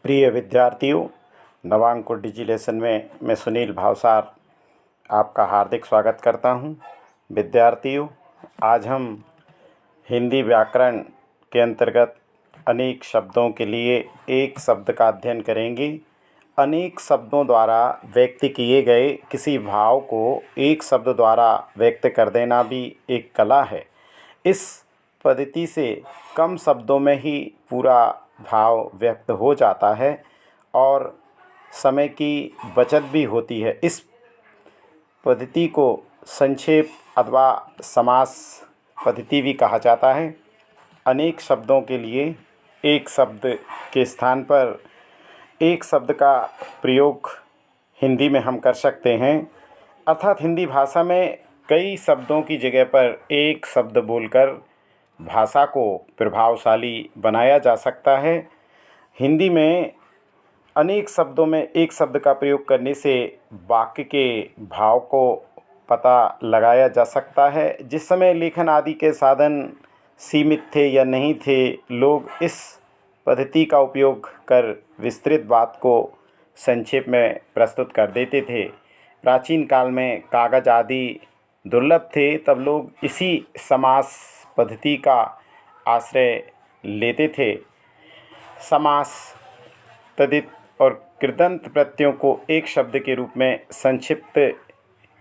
प्रिय विद्यार्थियों, नवांकुर डिजिलेशन में मैं सुनील भावसार आपका हार्दिक स्वागत करता हूं। विद्यार्थियों, आज हम हिंदी व्याकरण के अंतर्गत अनेक शब्दों के लिए एक शब्द का अध्ययन करेंगे। अनेक शब्दों द्वारा व्यक्त किए गए किसी भाव को एक शब्द द्वारा व्यक्त कर देना भी एक कला है। इस पद्धति से कम शब्दों में ही पूरा भाव व्यक्त हो जाता है और समय की बचत भी होती है। इस पद्धति को संक्षेप अथवा समास पद्धति भी कहा जाता है। अनेक शब्दों के लिए एक शब्द के स्थान पर एक शब्द का प्रयोग हिंदी में हम कर सकते हैं, अर्थात हिंदी भाषा में कई शब्दों की जगह पर एक शब्द बोलकर भाषा को प्रभावशाली बनाया जा सकता है। हिंदी में अनेक शब्दों में एक शब्द का प्रयोग करने से वाक्य के भाव को पता लगाया जा सकता है। जिस समय लेखन आदि के साधन सीमित थे या नहीं थे, लोग इस पद्धति का उपयोग कर विस्तृत बात को संक्षेप में प्रस्तुत कर देते थे। प्राचीन काल में कागज आदि दुर्लभ थे, तब लोग इसी समास पद्धति का आश्रय लेते थे। समास तद्धित और कृदंत प्रत्ययों को एक शब्द के रूप में संक्षिप्त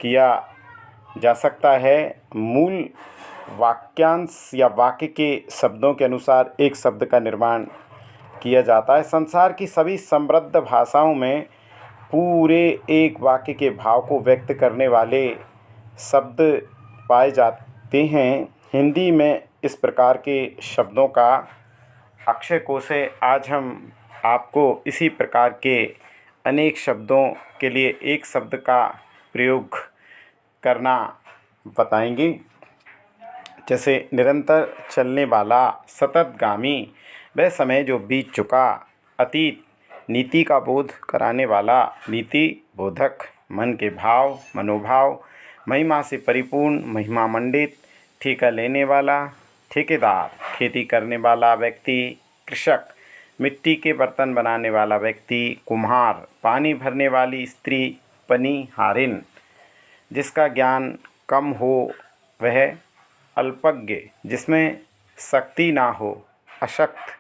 किया जा सकता है। मूल वाक्यांश या वाक्य के शब्दों के अनुसार एक शब्द का निर्माण किया जाता है। संसार की सभी समृद्ध भाषाओं में पूरे एक वाक्य के भाव को व्यक्त करने वाले शब्द पाए जाते हैं। हिंदी में इस प्रकार के शब्दों का अक्षय कोश है। आज हम आपको इसी प्रकार के अनेक शब्दों के लिए एक शब्द का प्रयोग करना बताएंगे। जैसे निरंतर चलने वाला, सततगामी, वह समय जो बीत चुका, अतीत, नीति का बोध कराने वाला, नीति बोधक, मन के भाव, मनोभाव, महिमा से परिपूर्ण, महिमा मंडित, ठेका लेने वाला, ठेकेदार, खेती करने वाला व्यक्ति, कृषक, मिट्टी के बर्तन बनाने वाला व्यक्ति, कुम्हार, पानी भरने वाली स्त्री, पनिहारिन, जिसका ज्ञान कम हो वह अल्पज्ञ, जिसमें शक्ति ना हो अशक्त,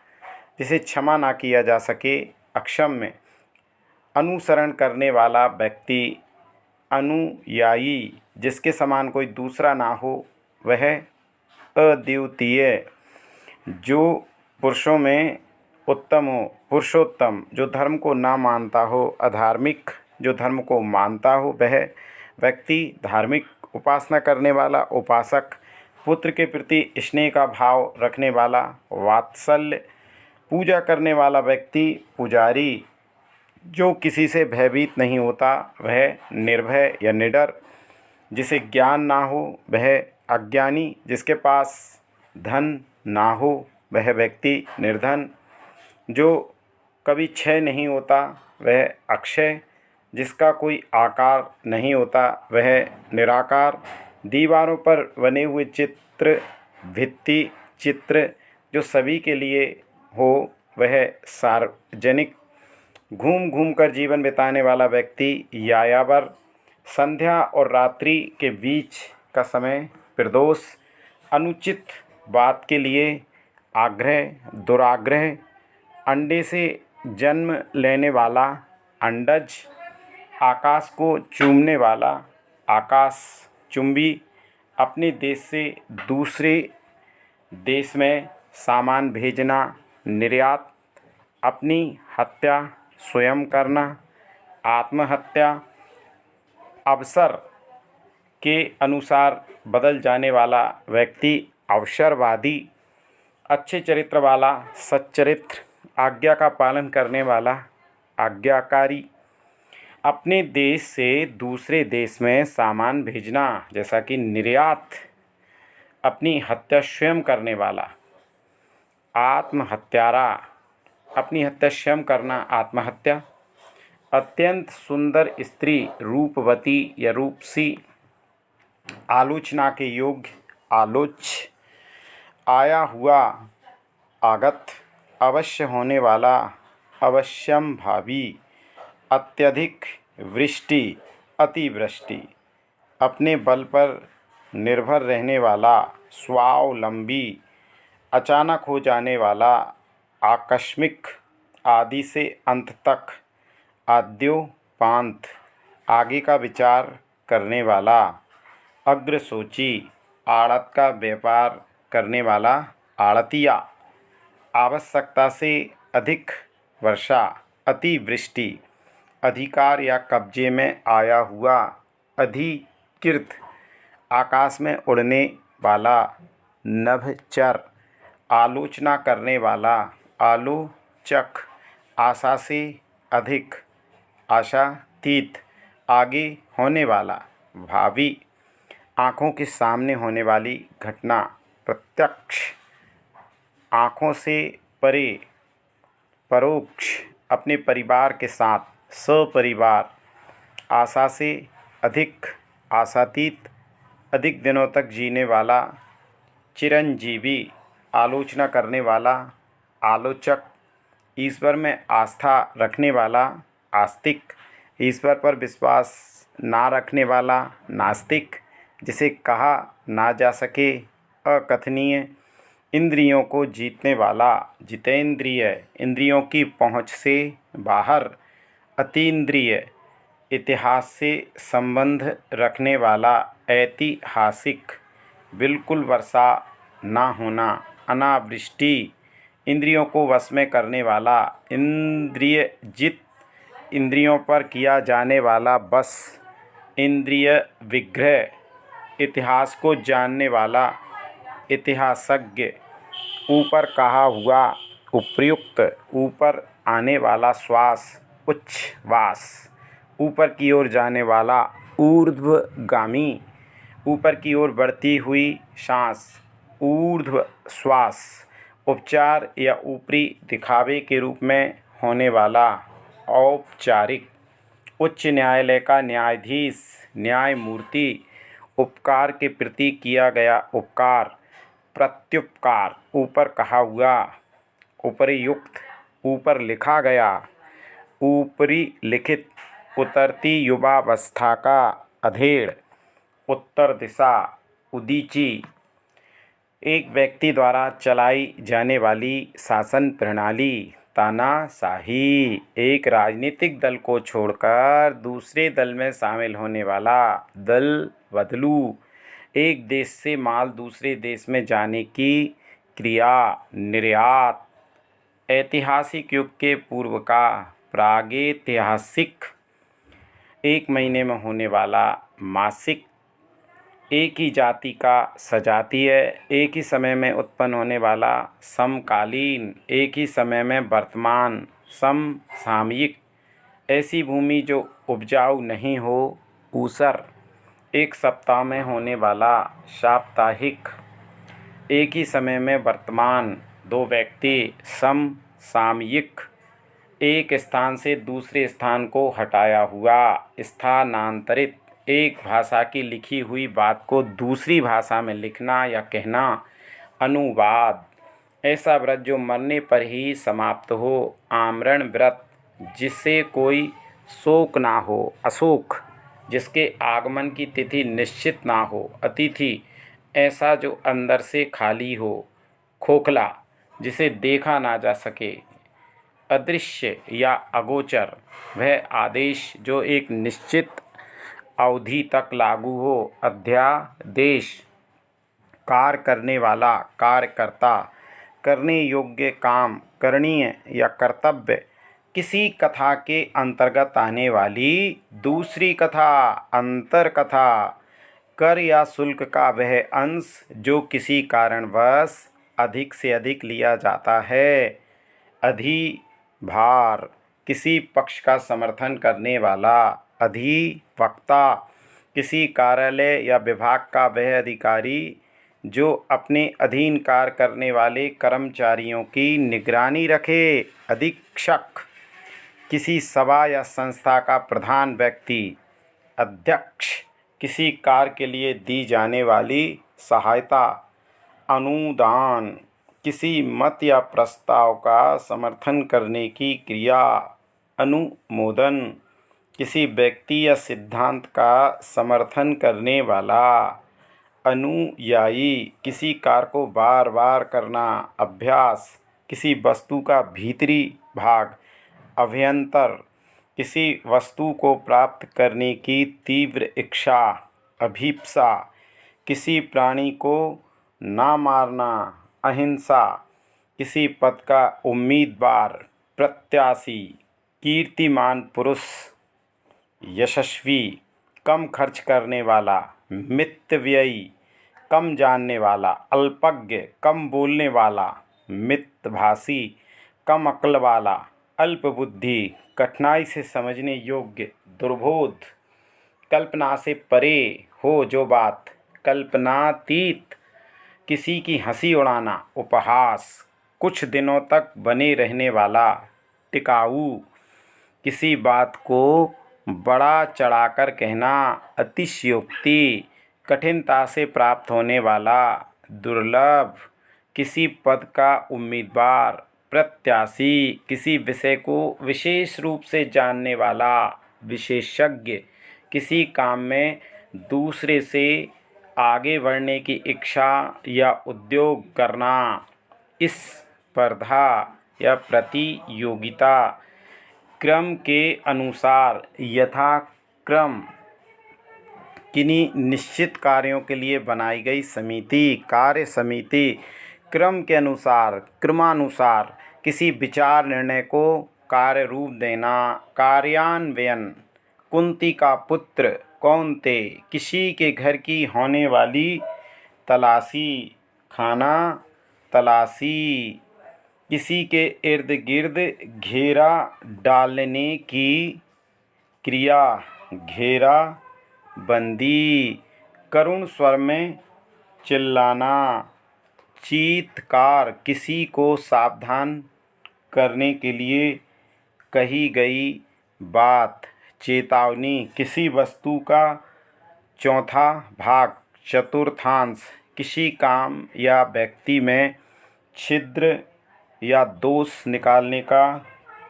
जिसे क्षमा ना किया जा सके अक्षम्य, अनुसरण करने वाला व्यक्ति अनुयायी, जिसके समान कोई दूसरा ना हो वह अद्वितीय, जो पुरुषों में उत्तम हो पुरुषोत्तम, जो धर्म को ना मानता हो अधार्मिक, जो धर्म को मानता हो वह व्यक्ति धार्मिक, उपासना करने वाला उपासक, पुत्र के प्रति स्नेह का भाव रखने वाला वात्सल्य, पूजा करने वाला व्यक्ति पुजारी, जो किसी से भयभीत नहीं होता वह निर्भय या निडर, जिसे ज्ञान ना हो वह अज्ञानी, जिसके पास धन ना हो वह व्यक्ति निर्धन, जो कभी क्षय नहीं होता वह अक्षय, जिसका कोई आकार नहीं होता वह निराकार, दीवारों पर बने हुए चित्र, भित्ति चित्र जो सभी के लिए हो वह सार्वजनिक, घूम घूम कर जीवन बिताने वाला व्यक्ति यायावर, संध्या और रात्रि के बीच का समय प्रदोष, अनुचित बात के लिए आग्रह दुराग्रह, अंडे से जन्म लेने वाला अंडज, आकाश को चूमने वाला आकाश चुंबी, अपने देश से दूसरे देश में सामान भेजना निर्यात, अपनी हत्या स्वयं करना आत्महत्या, अवसर के अनुसार बदल जाने वाला व्यक्ति अवसरवादी, अच्छे चरित्र वाला सच्चरित्र, आज्ञा का पालन करने वाला आज्ञाकारी, अपने देश से दूसरे देश में सामान भेजना जैसा कि निर्यात, अपनी हत्या स्वयं करने वाला आत्महत्यारा, अपनी हत्या स्वयं करना आत्महत्या, अत्यंत सुंदर स्त्री रूपवती या रूपसी, आलोचना के योग्य आलोच्य, आया हुआ आगत, अवश्य होने वाला अवश्यम भावी, अत्यधिक वृष्टि, अतिवृष्टि, अपने बल पर निर्भर रहने वाला, स्वावलंबी, अचानक हो जाने वाला, आकस्मिक, आदि से अंत तक, आद्योपांत, आगे का विचार करने वाला, अग्रसूची, आड़त का व्यापार करने वाला, आड़तिया, आवश्यकता से अधिक वर्षा, अतिवृष्टि, अधिकार या कब्जे में आया हुआ, अधिकृत, आकाश में उड़ने वाला, नभचर, आलोचना करने वाला, आलोचक, आशा से अधिक, आशातीत, आगे होने वाला, भावी, आँखों के सामने होने वाली घटना, प्रत्यक्ष, आँखों से परे, परोक्ष, अपने परिवार के साथ, सपरिवार, आशा से अधिक, आशातीत, अधिक दिनों तक जीने वाला, चिरंजीवी, आलोचना करने वाला, आलोचक, ईश्वर में आस्था रखने वाला, आस्तिक, ईश्वर पर विश्वास ना रखने वाला, नास्तिक, जिसे कहा ना जा सके, अकथनीय, इंद्रियों को जीतने वाला, जितेंद्रिय, इंद्रियों की पहुँच से बाहर, अतीन्द्रिय, इतिहास से संबंध रखने वाला, ऐतिहासिक, बिल्कुल वर्षा ना होना, अनावृष्टि, इंद्रियों को वश में करने वाला, इंद्रियजित, इंद्रियों पर किया जाने वाला बस, इंद्रिय विग्रह, इतिहास को जानने वाला, इतिहासज्ञ, ऊपर कहा हुआ, उपर्युक्त, ऊपर आने वाला श्वास, उच्छ्वास, ऊपर की ओर जाने वाला, ऊर्ध्वगामी, ऊपर की ओर बढ़ती हुई सांस, ऊर्ध्व श्वास, उपचार या ऊपरी दिखावे के रूप में होने वाला, औपचारिक, उच्च न्यायालय का न्यायाधीश, न्यायमूर्ति, उपकार के प्रति किया गया उपकार, प्रत्युपकार, ऊपर कहा हुआ, उपरियुक्त, ऊपर लिखा गया, ऊपरी लिखित, उतरती युवावस्था का अधेड़, उत्तर दिशा, उदीची, एक व्यक्ति द्वारा चलाई जाने वाली शासन प्रणाली, तानाशाही, एक राजनीतिक दल को छोड़कर दूसरे दल में शामिल होने वाला, दल बदलू, एक देश से माल दूसरे देश में जाने की क्रिया, निर्यात, ऐतिहासिक युग के पूर्व का, प्रागैतिहासिक, एक महीने में होने वाला, मासिक, एक ही जाति का सजातीय, एक ही समय में उत्पन्न होने वाला, समकालीन, एक ही समय में वर्तमान, समसामयिक, ऐसी भूमि जो उपजाऊ नहीं हो, ऊसर, एक सप्ताह में होने वाला, साप्ताहिक, एक ही समय में वर्तमान, दो व्यक्ति, समसामयिक, एक स्थान से दूसरे स्थान को हटाया हुआ, स्थानांतरित, एक भाषा की लिखी हुई बात को दूसरी भाषा में लिखना या कहना, अनुवाद, ऐसा व्रत जो मरने पर ही समाप्त हो, आमरण व्रत, जिससे कोई शोक ना हो, अशोक, जिसके आगमन की तिथि निश्चित ना हो, अतिथि, ऐसा जो अंदर से खाली हो, खोखला, जिसे देखा ना जा सके, अदृश्य या अगोचर, वह आदेश जो एक निश्चित अवधि तक लागू हो, अध्यादेश, कार्य करने वाला, कार्यकर्ता, करने योग्य काम, करणीय या कर्तव्य, किसी कथा के अंतर्गत आने वाली दूसरी कथा, अंतर कथा, कर या शुल्क का वह अंश जो किसी कारणवश अधिक से अधिक लिया जाता है, अधिभार, किसी पक्ष का समर्थन करने वाला, अधिवक्ता, किसी कार्यालय या विभाग का वह अधिकारी जो अपने अधीन कार्य करने वाले कर्मचारियों की निगरानी रखे, अधीक्षक, किसी सभा या संस्था का प्रधान व्यक्ति, अध्यक्ष, किसी कार्य के लिए दी जाने वाली सहायता, अनुदान, किसी मत या प्रस्ताव का समर्थन करने की क्रिया। अनुमोदन, किसी व्यक्ति या सिद्धांत का समर्थन करने वाला। अनुयायी, किसी कार्य को बार बार करना। अभ्यास, किसी वस्तु का भीतरी भाग। अभ्यंतर, किसी वस्तु को प्राप्त करने की तीव्र इच्छा। अभीप्सा, किसी प्राणी को ना मारना। अहिंसा, किसी पद का उम्मीदवार, प्रत्याशी। कीर्तिमान पुरुष, यशस्वी, कम खर्च करने वाला। मितव्ययी, कम जानने वाला। अल्पज्ञ, कम बोलने वाला। मितभाषी, कम अक्ल वाला। अल्पबुद्धि, कठिनाई से समझने योग्य। दुर्बोध, कल्पना से परे हो जो बात। कल्पनातीत, किसी की हंसी उड़ाना। उपहास, कुछ दिनों तक बने रहने वाला। टिकाऊ, किसी बात को बड़ा चढ़ाकर कहना। अतिशयोक्ति, कठिनता से प्राप्त होने वाला। दुर्लभ, किसी पद का उम्मीदवार। प्रत्याशी, किसी विषय को विशेष रूप से जानने वाला। विशेषज्ञ, किसी काम में दूसरे से आगे बढ़ने की इच्छा या उद्योग करना। स्पर्धा या प्रतियोगिता, क्रम के अनुसार यथाक्रम किन्हीं निश्चित कार्यों के लिए बनाई गई समिति। कार्य समिति, क्रम के अनुसार, क्रमानुसार किसी विचार निर्णय को कार्य रूप देना। कार्यान्वयन, कुंती का पुत्र कौन्ते, किसी के घर की होने वाली तलाशी। खाना तलाशी, किसी के इर्द गिर्द घेरा डालने की क्रिया। घेरा बंदी, करुण स्वर में चिल्लाना। चीत्कार, किसी को सावधान करने के लिए कही गई बात। चेतावनी, किसी वस्तु का चौथा भाग, चतुर्थांश, किसी काम या व्यक्ति में छिद्र या दोष निकालने का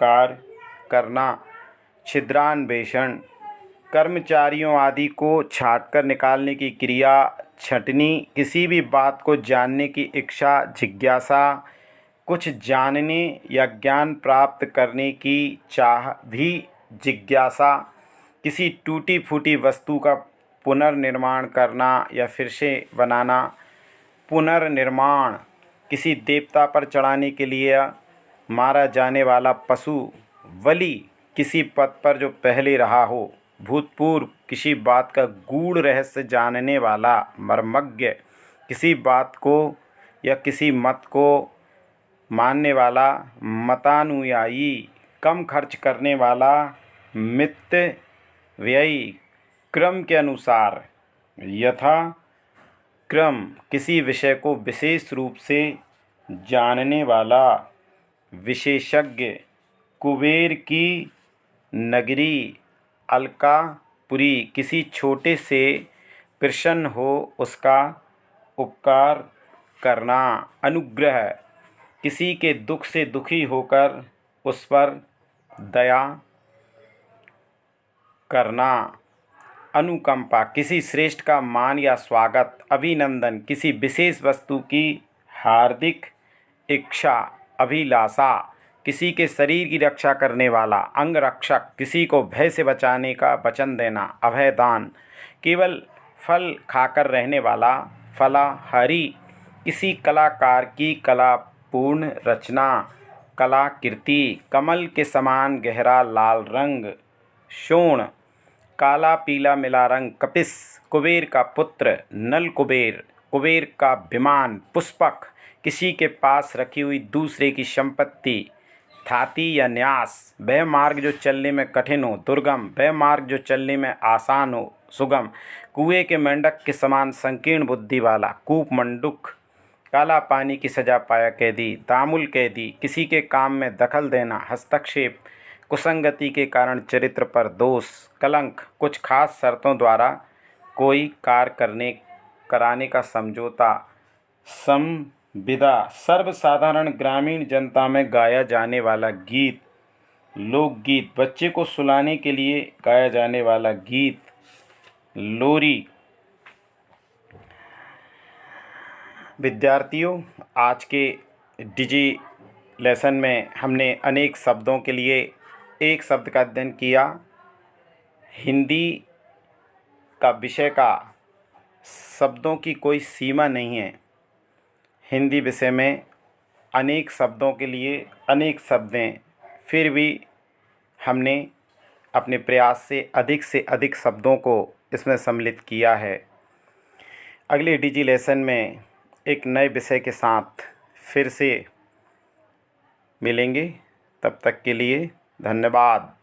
कार्य करना। छिद्रान्वेषण, कर्मचारियों आदि को छांटकर निकालने की क्रिया। छंटनी, किसी भी बात को जानने की इच्छा, जिज्ञासा। कुछ जानने या ज्ञान प्राप्त करने की चाह भी जिज्ञासा। किसी टूटी फूटी वस्तु का पुनर्निर्माण करना या फिर से बनाना। पुनर्निर्माण, किसी देवता पर चढ़ाने के लिए मारा जाने वाला पशु। बलि, किसी पद पर जो पहले रहा हो। भूतपूर्व, किसी बात का गूढ़ रहस्य जानने वाला। मर्मज्ञ, किसी बात को या किसी मत को मानने वाला। मतानुयायी, कम खर्च करने वाला। मितव्ययी, क्रम के अनुसार, यथा क्रम, किसी विषय को विशेष रूप से जानने वाला। विशेषज्ञ, कुबेर की नगरी। अलकापुरी, किसी छोटे से प्रसन्न हो उसका उपकार करना। अनुग्रह, किसी के दुख से दुखी होकर उस पर दया करना। अनुकंपा, किसी श्रेष्ठ का मान या स्वागत। अभिनंदन, किसी विशेष वस्तु की हार्दिक इच्छा। अभिलाषा, किसी के शरीर की रक्षा करने वाला। अंगरक्षक, किसी को भय से बचाने का वचन देना। अभयदान, केवल फल खाकर रहने वाला। फलाहारी, किसी कलाकार की कलापूर्ण रचना। कलाकृति, कमल के समान गहरा लाल रंग। शोण, काला पीला मिला रंग। कपिस, कुबेर का पुत्र। नल कुबेर, कुबेर का विमान। पुष्पक, किसी के पास रखी हुई दूसरे की संपत्ति। थाती या न्यास, वह मार्ग जो चलने में कठिन हो। दुर्गम, वह मार्ग जो चलने में आसान हो। सुगम, कुएं के मेंढक के समान संकीर्ण बुद्धि वाला। कूपमंडूक, काला पानी की सजा पाया कैदी। दामुल कैदी, किसी के काम में दखल देना। हस्तक्षेप, कुसंगति के कारण चरित्र पर दोष। कलंक, कुछ खास शर्तों द्वारा कोई कार्य कराने का समझौता। विदा सर्वसाधारण ग्रामीण जनता में गाया जाने वाला गीत, लोकगीत, बच्चे को सुलाने के लिए गाया जाने वाला गीत लोरी। विद्यार्थियों, आज के डिजी लेसन में हमने अनेक शब्दों के लिए एक शब्द का अध्ययन किया। हिंदी का विषय का शब्दों की कोई सीमा नहीं है। हिंदी विषय में अनेक शब्दों के लिए अनेक शब्द हैं, फिर भी हमने अपने प्रयास से अधिक शब्दों को इसमें सम्मिलित किया है। अगले डिजी लेसन में एक नए विषय के साथ फिर से मिलेंगे। तब तक के लिए धन्यवाद।